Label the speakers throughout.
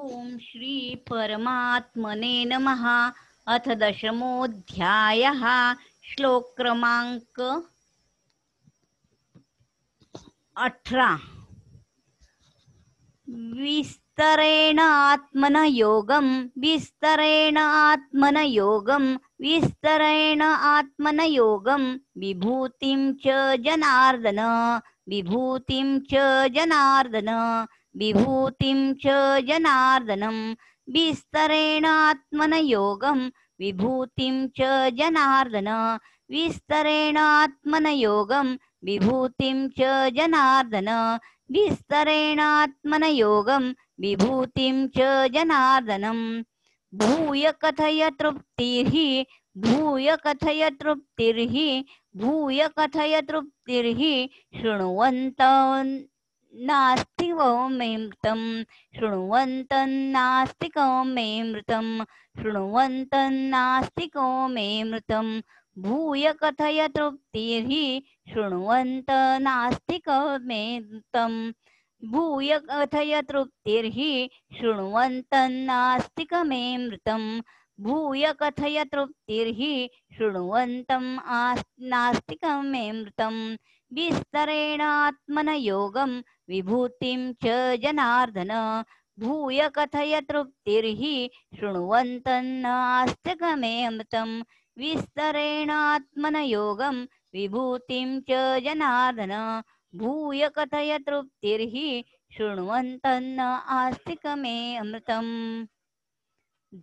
Speaker 1: ओम श्री परमात्मने नमः। अथ दशमोऽध्यायः। श्लोक क्रमांक 18। विस्तरेण आत्मनयोगं विस्तरेण आत्मनयोगं विभूतिं च जनार्दन विभूतिं च जनार्दन विभूतिं च जनार्दनं विस्तरेण आत्मनयोगं विभूतिं च जनार्दन विस्तरेण आत्मनयोगं विभूतिं च जनार्दन विस्तरेण आत्मनयोगं विभूतिं च जनार्दनं भूय कथय तृप्तिर्हि भूय कथय तृप्तिर्हि भूय कथय तृप्तिर्हि शृण्वन्तं नास्ति कौमेमृतं शृण्वन्तं नास्ति कौमेमृतं शृण्वन्तं नास्ति कौमेमृतं भूय कथय तृप्तिर्हि शृण्वन्त नास्ति कौमेमृतं भूय कथय तृप्तिर्हि शृण्वन्तं नास्तिकमेमृतं भूय कथय तृप्तिर्हि शृण्वन्तं नास्तिकमेमृतं विस्तरेण आत्मनयोगं विभूतिं च जनार्दन भूय कथय तृप्तिर्हि शृण्वन्तं नास्तिकमेमृतं विस्तरेण आत्मनयोगं विभूतिं च जनार्दन भूय कथय तृप्तिर्हि शृण्वन्तं नास्तिकमेमृतं।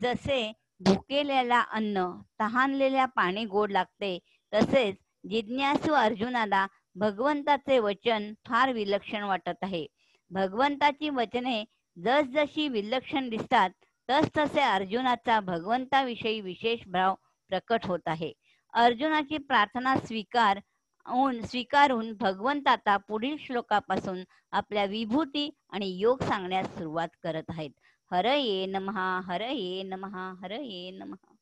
Speaker 1: जसे भुकेलेला अन्न तहानलेल्या पाणी गोड लागते, तसेच जिज्ञासू अर्जुनाला भगवंताचे वचन फार विलक्षण वाटत आहे. भगवंताची वचने जसजशी विलक्षण दिसतात तसतसे अर्जुनाचा भगवंताविषयी विशेष भाव प्रकट होत आहे. अर्जुनाची प्रार्थना स्वीकारून भगवंताचा पुढील श्लोकापासून आपल्या विभूती आणि योग सांगण्यास सुरुवात करत आहेत. हरये नमः हरये नमः हरये नमः.